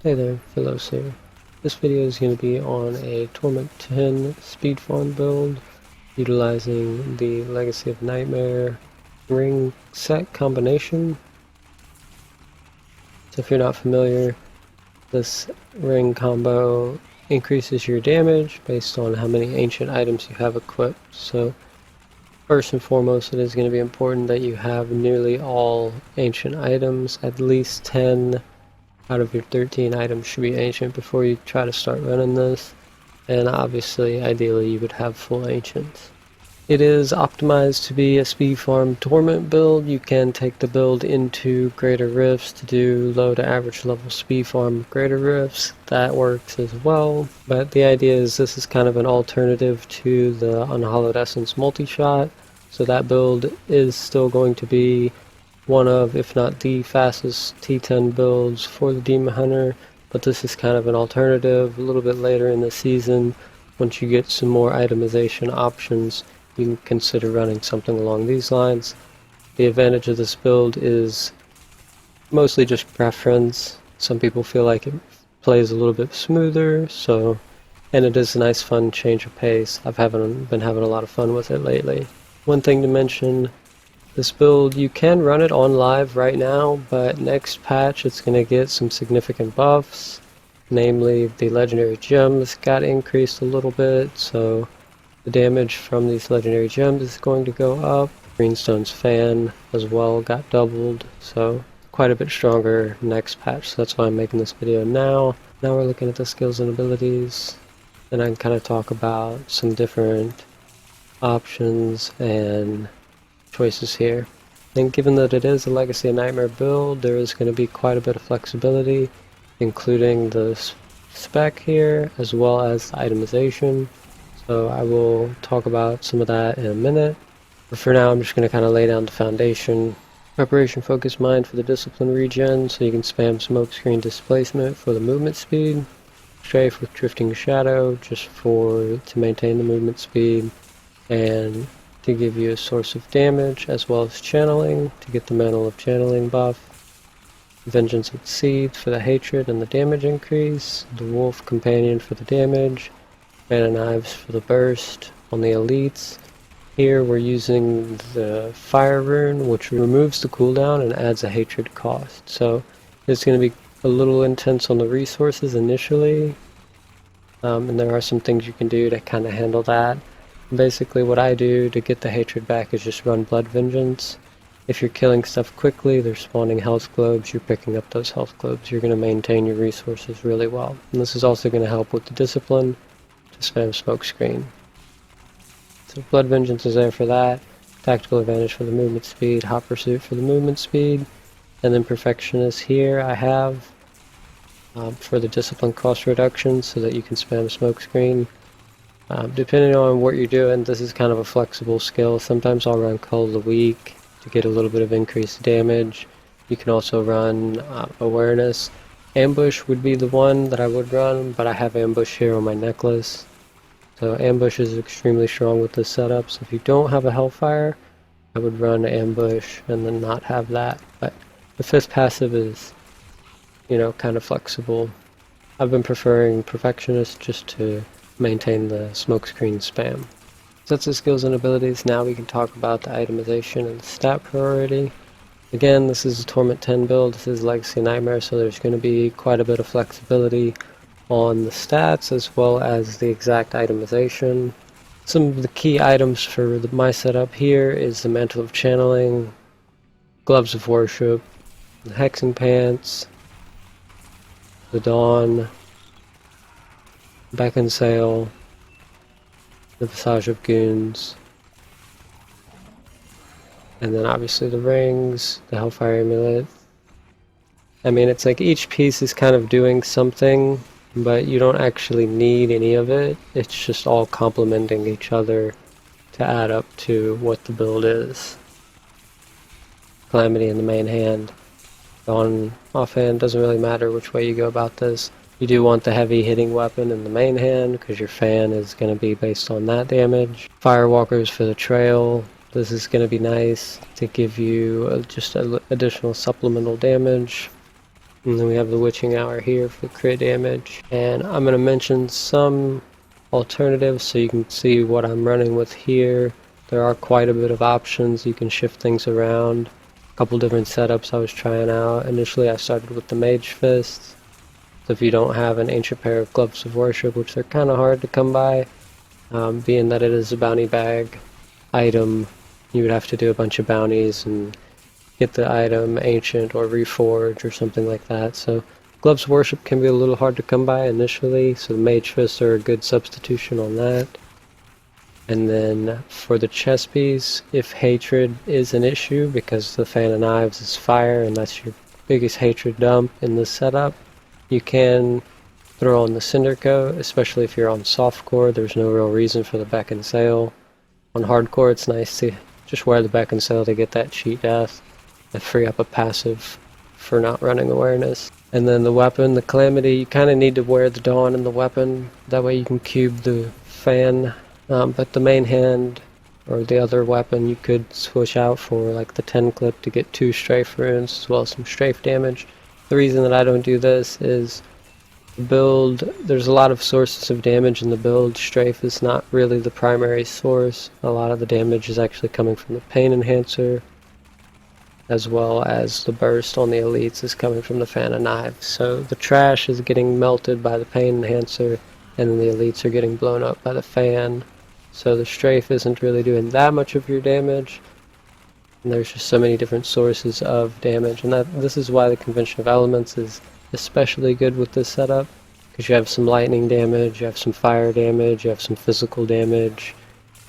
Hey there, Philos here. This video is going to be on a Torment 10 speed farm build utilizing the Legacy of Nightmare ring set combination. So if you're not familiar, this ring combo increases your damage based on how many ancient items you have equipped. So first and foremost, it is going to be important that you have nearly all ancient items, at least 10 out of your 13 items should be ancient before you try to start running this, and obviously ideally you would have full ancients. It is optimized to be a speed farm torment build. You can take the build into greater rifts to do low to average level speed farm greater rifts. That works as well, but the idea is this is kind of an alternative to the unhallowed essence multi-shot, so that build is still going to be one of, if not the fastest T10 builds for the Demon Hunter, but this is kind of an alternative. A little bit later in the season, once you get some more itemization options, you can consider running something along these lines. The advantage of this build is mostly just preference. Some people feel like it plays a little bit smoother, and it is a nice fun change of pace. I've been having a lot of fun with it lately. One thing to mention, this build, you can run it on live right now, but next patch it's going to get some significant buffs. Namely, the legendary gems got increased a little bit, so the damage from these legendary gems is going to go up. Greenstone's fan as well got doubled, so quite a bit stronger next patch, so that's why I'm making this video now. Now we're looking at the skills and abilities, and I can kind of talk about some different options and choices here. And given that it is a Legacy of Nightmare build, there is going to be quite a bit of flexibility, including the spec here, as well as itemization. So I will talk about some of that in a minute. But for now, I'm just going to kind of lay down the foundation. Preparation Focus Mind for the Discipline regen, so you can spam Smokescreen Displacement for the movement speed. Strafe with Drifting Shadow, just to maintain the movement speed, and to give you a source of damage, as well as channeling to get the Mantle of Channeling buff. Vengeance with Seed for the hatred and the damage increase. The Wolf Companion for the damage. Mana Knives for the burst on the elites. Here we're using the Fire Rune, which removes the cooldown and adds a hatred cost. So it's going to be a little intense on the resources initially, and there are some things you can do to kind of handle that. Basically what I do to get the hatred back is just run Blood Vengeance. If you're killing stuff quickly, they're spawning health globes, you're picking up those health globes, you're going to maintain your resources really well. And this is also going to help with the discipline to spam Smokescreen. So Blood Vengeance is there for that, Tactical Advantage for the movement speed, Hot Pursuit for the movement speed, and then Perfectionist here I have for the discipline cost reduction so that you can spam Smokescreen. Depending on what you're doing, this is kind of a flexible skill. Sometimes I'll run Call of the Week to get a little bit of increased damage. You can also run Awareness. Ambush would be the one that I would run, but I have Ambush here on my necklace. So Ambush is extremely strong with this setup, so if you don't have a Hellfire, I would run Ambush and then not have that. But the 5th passive is, kind of flexible. I've been preferring Perfectionist just to maintain the Smokescreen spam. So that's the skills and abilities. Now we can talk about the itemization and the stat priority. Again, this is a Torment 10 build, this is Legacy Nightmare, so there's going to be quite a bit of flexibility on the stats as well as the exact itemization. Some of the key items for my setup here is the Mantle of Channeling, Gloves of Worship, the Hexing Pants, the Dawn, Beck and Sail, the Visage of Goons, and then obviously the rings, the Hellfire Amulet. I mean, it's like each piece is kind of doing something, but you don't actually need any of it. It's just all complementing each other to add up to what the build is. Calamity in the main hand. On offhand, doesn't really matter which way you go about this. You do want the heavy hitting weapon in the main hand because your fan is going to be based on that damage. Firewalkers for the trail. This is going to be nice to give you just additional supplemental damage. And then we have the Witching Hour here for crit damage. And I'm going to mention some alternatives so you can see what I'm running with here. There are quite a bit of options. You can shift things around. A couple different setups I was trying out. Initially I started with the Mage Fists. So if you don't have an ancient pair of Gloves of Worship, which they're kind of hard to come by, being that it is a bounty bag item, you would have to do a bunch of bounties and get the item ancient or reforge or something like that. So Gloves of Worship can be a little hard to come by initially, so the Mage Fists are a good substitution on that. And then for the chest piece, if hatred is an issue, because the Fan of Knives is fire and that's your biggest hatred dump in this setup, you can throw on the Cinder Coat, especially if you're on softcore. There's no real reason for the Beck and Sail. On hardcore, it's nice to just wear the Beck and Sail to get that cheat death and free up a passive for not running awareness. And then the weapon, the Calamity, you kind of need to wear the Dawn in the weapon. That way you can cube the Fan. But the main hand or the other weapon you could switch out for like the 10 clip to get 2 strafe runes as well as some strafe damage. The reason that I don't do this is the build, there's a lot of sources of damage in the build. Strafe is not really the primary source. A lot of the damage is actually coming from the pain enhancer, as well as the burst on the elites is coming from the Fan of Knives. So the trash is getting melted by the pain enhancer, and then the elites are getting blown up by the fan. So the strafe isn't really doing that much of your damage, and there's just so many different sources of damage, and this is why the Convention of Elements is especially good with this setup, because you have some lightning damage, you have some fire damage, you have some physical damage,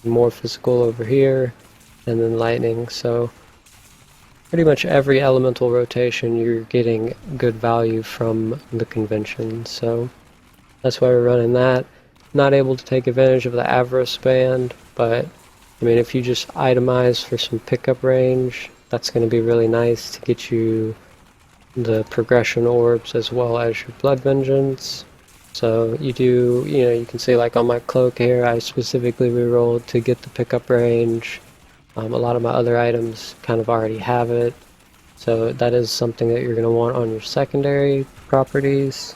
more physical over here, and then lightning. So pretty much every elemental rotation you're getting good value from the Convention, so that's why we're running that. Not able to take advantage of the Avarice band, but I mean, if you just itemize for some pickup range, that's going to be really nice to get you the progression orbs as well as your Blood Vengeance. So you do, you can see like on my cloak here, I specifically rerolled to get the pickup range. A lot of my other items kind of already have it, so that is something that you're going to want on your secondary properties.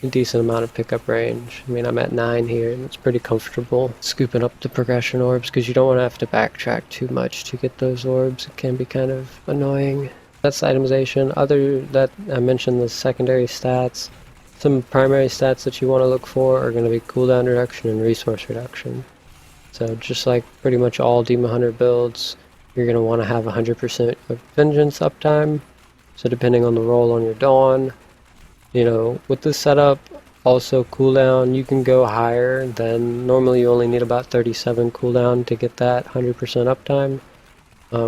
A decent amount of pickup range. I mean, I'm at 9 here and it's pretty comfortable scooping up the progression orbs because you don't want to have to backtrack too much to get those orbs. It can be kind of annoying. That's itemization. Other that I mentioned the secondary stats. Some primary stats that you want to look for are going to be cooldown reduction and resource reduction. So just like pretty much all Demon Hunter builds, you're going to want to have 100% of Vengeance uptime. So depending on the roll on your Dawn, with this setup, also cooldown, you can go higher than normally. You only need about 37 cooldown to get that 100% uptime.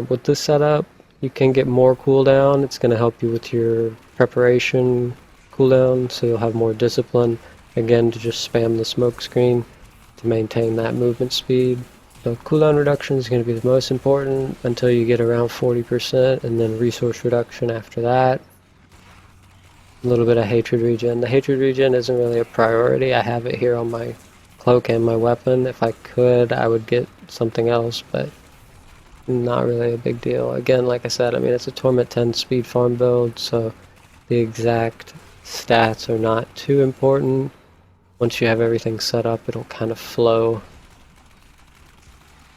With this setup, you can get more cooldown. It's going to help you with your preparation cooldown, so you'll have more discipline. Again, to just spam the smoke screen to maintain that movement speed. So cooldown reduction is going to be the most important until you get around 40%, and then resource reduction after that. A little bit of hatred regen. The hatred regen isn't really a priority. I have it here on my cloak and my weapon. If I could, I would get something else, but not really a big deal. Again, like I said, I mean, it's a Torment 10 speed farm build, so the exact stats are not too important. Once you have everything set up, it'll kind of flow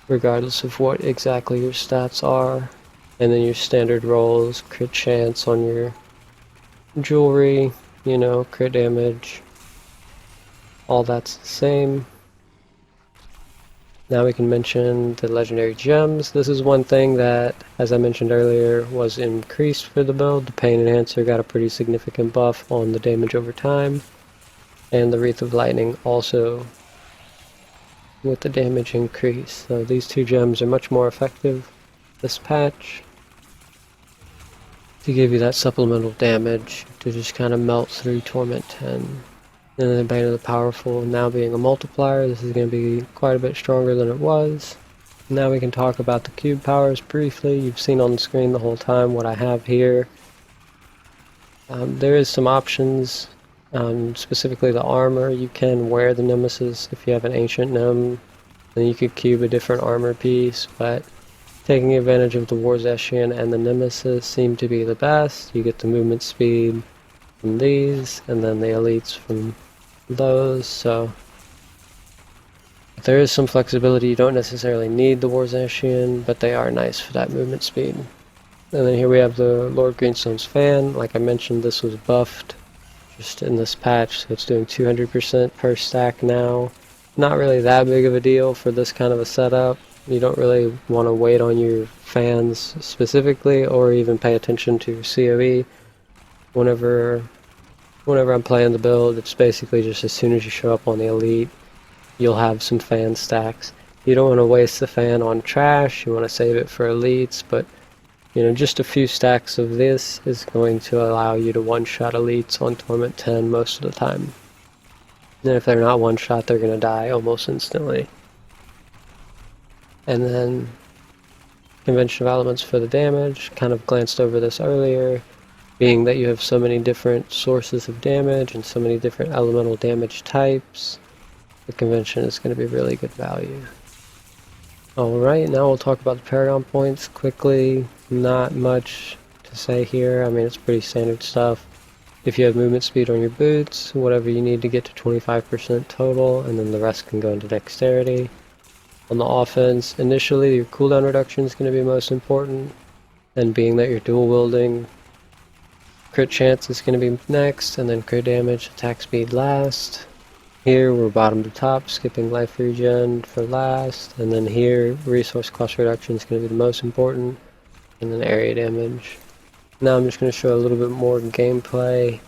regardless of what exactly your stats are. And then your standard rolls, crit chance on your jewelry, crit damage, all that's the same. Now we can mention the legendary gems. This is one thing that, as I mentioned earlier, was increased for the build. The pain enhancer got a pretty significant buff on the damage over time, and the Wreath of Lightning also with the damage increase. So these two gems are much more effective this patch to give you that supplemental damage to just kind of melt through Torment 10. And then the Bane of the Powerful now being a multiplier, this is going to be quite a bit stronger than it was. Now we can talk about the cube powers briefly. You've seen on the screen the whole time what I have here. There is some options, specifically the armor. You can wear the Nemesis if you have an Ancient Nym, and you could cube a different armor piece, but taking advantage of the Warzeshian and the Nemesis seem to be the best. You get the movement speed from these, and then the elites from those, so there is some flexibility. You don't necessarily need the Warzeshian, but they are nice for that movement speed. And then here we have the Lord Greenstone's fan. Like I mentioned, this was buffed just in this patch, so it's doing 200% per stack now. Not really that big of a deal for this kind of a setup. You don't really want to wait on your fans specifically, or even pay attention to your COE. Whenever I'm playing the build, it's basically just as soon as you show up on the elite, you'll have some fan stacks. You don't want to waste the fan on trash, you want to save it for elites, but you know, just a few stacks of this is going to allow you to one-shot elites on Torment 10 most of the time. And if they're not one-shot, they're going to die almost instantly. And then convention of elements for the damage, kind of glanced over this earlier, being that you have so many different sources of damage and so many different elemental damage types, the convention is going to be really good value. Alright, now we'll talk about the paragon points quickly. Not much to say here. I mean, it's pretty standard stuff. If you have movement speed on your boots, whatever you need to get to 25% total, and then the rest can go into dexterity. On the offense, initially your cooldown reduction is going to be most important, and being that you're dual wielding, crit chance is going to be next, and then crit damage, attack speed last. Here we're bottom to top, skipping life regen for last, and then here resource cost reduction is going to be the most important, and then area damage. Now I'm just going to show a little bit more gameplay,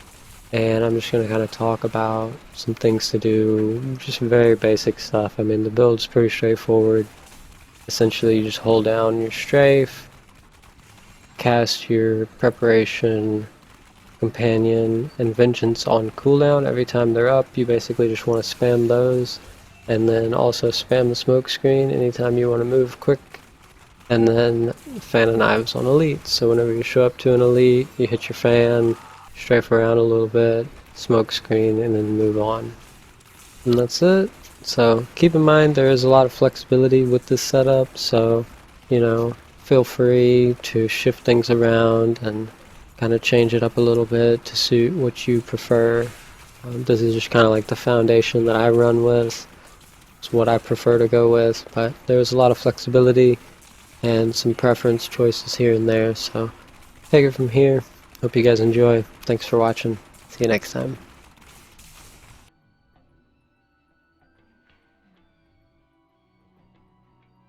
and I'm just going to kind of talk about some things to do, just very basic stuff. I mean, the build's pretty straightforward. Essentially you just hold down your strafe, cast your preparation, companion, and vengeance on cooldown. Every time they're up, you basically just want to spam those, and then also spam the smoke screen anytime you want to move quick, and then fan of knives on elite. So whenever you show up to an elite, you hit your fan, strafe around a little bit, smoke screen, and then move on. And that's it. So keep in mind there is a lot of flexibility with this setup, so you know, feel free to shift things around and kind of change it up a little bit to suit what you prefer. This is just kind of like the foundation that I run with. It's what I prefer to go with, but there's a lot of flexibility and some preference choices here and there, so take it from here. Hope you guys enjoy. Thanks for watching. See you next time.